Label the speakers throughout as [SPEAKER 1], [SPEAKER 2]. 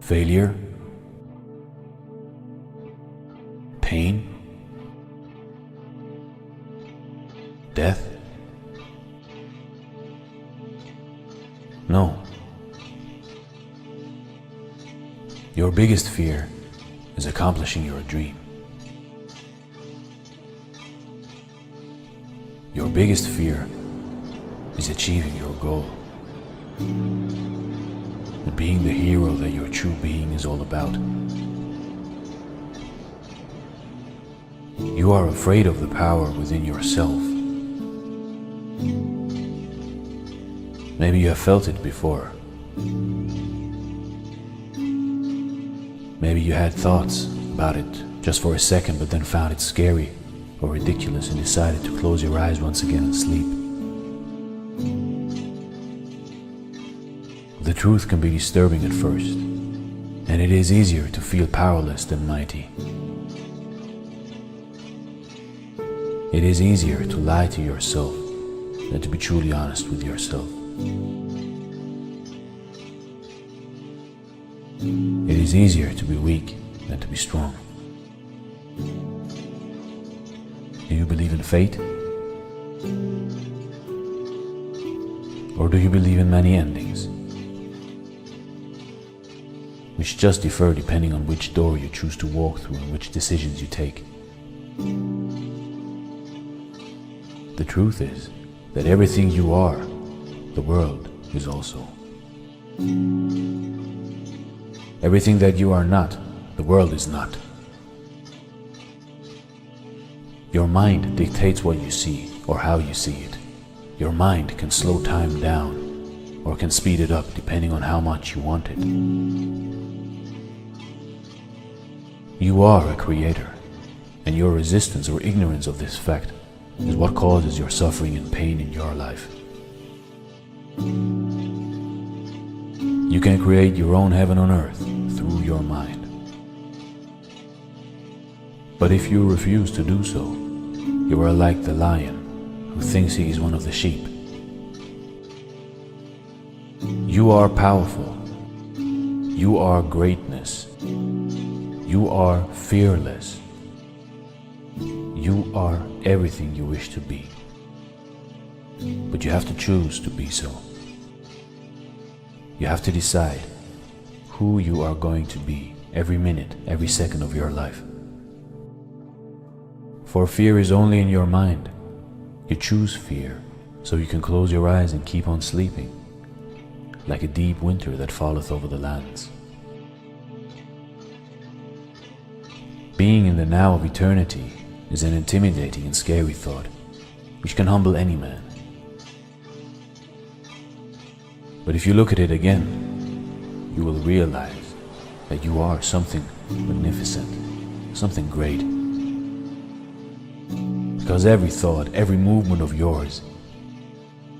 [SPEAKER 1] failure, pain, death? No. Your biggest fear is accomplishing your dream. Your biggest fear is achieving your goal. And being the hero that your true being is all about. You are afraid of the power within yourself. Maybe you have felt it before. Maybe you had thoughts about it just for a second, but then found it scary or ridiculous and decided to close your eyes once again and sleep. The truth can be disturbing at first, and it is easier to feel powerless than mighty. It is easier to lie to yourself than to be truly honest with yourself. It is easier to be weak than to be strong. Do you believe in fate? Or do you believe in many endings, which just differ depending on which door you choose to walk through and which decisions you take? The truth is that everything you are, the world is also. Everything that you are not, the world is not. Your mind dictates what you see or how you see it. Your mind can slow time down or can speed it up depending on how much you want it. You are a creator, and your resistance or ignorance of this fact is what causes your suffering and pain in your life. You can create your own heaven on earth through your mind. But if you refuse to do so, you are like the lion who thinks he is one of the sheep. You are powerful. You are greatness. You are fearless. You are everything you wish to be. But you have to choose to be so. You have to decide who you are going to be every minute, every second of your life. For fear is only in your mind. You choose fear, so you can close your eyes and keep on sleeping, like a deep winter that falleth over the lands. Being in the now of eternity is an intimidating and scary thought, which can humble any man. But if you look at it again, you will realize that you are something magnificent, something great. Because every thought, every movement of yours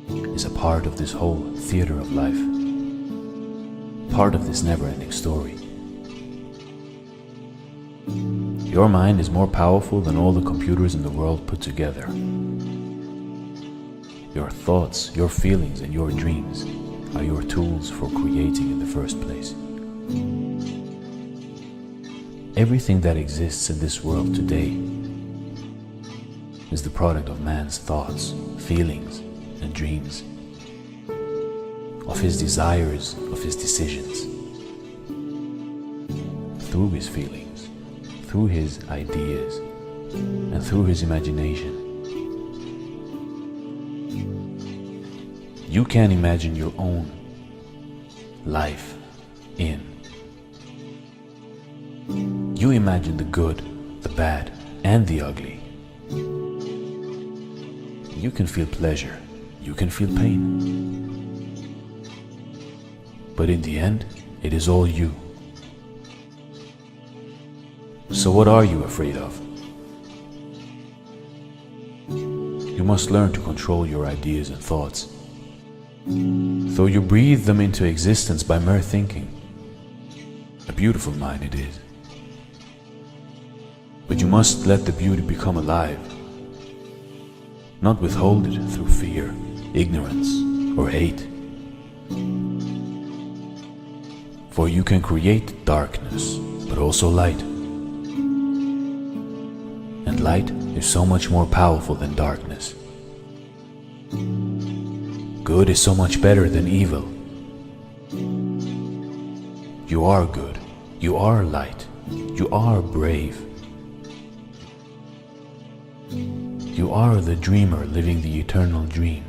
[SPEAKER 1] is a part of this whole theater of life, part of this never-ending story. Your mind is more powerful than all the computers in the world put together. Your thoughts, your feelings, and your dreams are your tools for creating in the first place. Everything that exists in this world today is the product of man's thoughts, feelings, and dreams, of his desires, of his decisions. Through his feelings, through his ideas, and through his imagination. You can imagine your own life in. You imagine the good, the bad, and the ugly. You can feel pleasure, you can feel pain. But in the end, it is all you. So what are you afraid of? You must learn to control your ideas and thoughts. Though you breathe them into existence by mere thinking, a beautiful mind it is. But you must let the beauty become alive, not withhold it through fear, ignorance, or hate. For you can create darkness, but also light. And light is so much more powerful than darkness. Good is so much better than evil. You are good. You are light. You are brave. You are the dreamer living the eternal dream.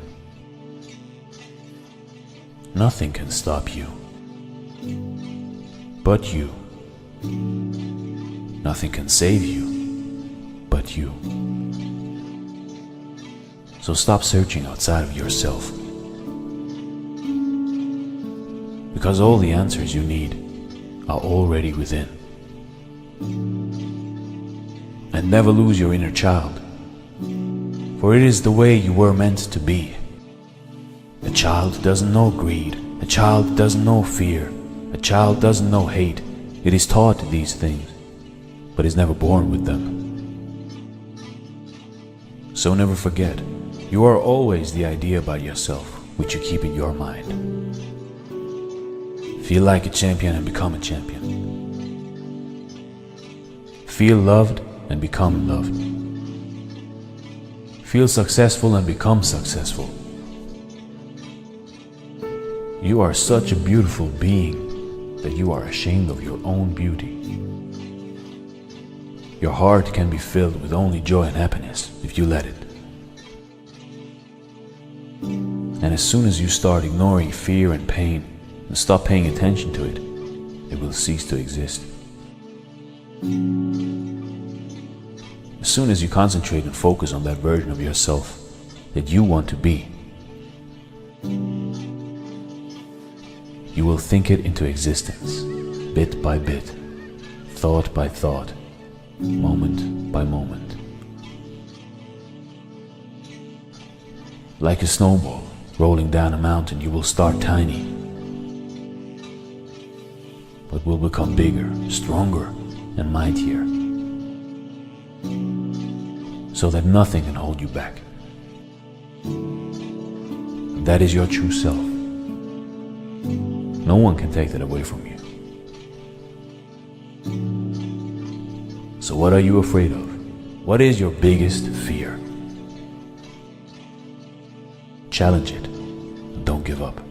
[SPEAKER 1] Nothing can stop you but you. Nothing can save you but you. So stop searching outside of yourself, because all the answers you need are already within. And never lose your inner child, for it is the way you were meant to be. A child doesn't know greed. A child doesn't know fear. A child doesn't know hate. It is taught these things, but is never born with them. So never forget, you are always the idea about yourself which you keep in your mind. Feel like a champion and become a champion. Feel loved and become loved. Feel successful and become successful. You are such a beautiful being that you are ashamed of your own beauty. Your heart can be filled with only joy and happiness if you let it. And as soon as you start ignoring fear and pain and stop paying attention to it, it will cease to exist. As soon as you concentrate and focus on that version of yourself that you want to be, you will think it into existence, bit by bit, thought by thought, moment by moment. Like a snowball rolling down a mountain, you will start tiny, but will become bigger, stronger, and mightier, so that nothing can hold you back. That is your true self. No one can take that away from you. So what are you afraid of? What is your biggest fear? Challenge it. Don't give up.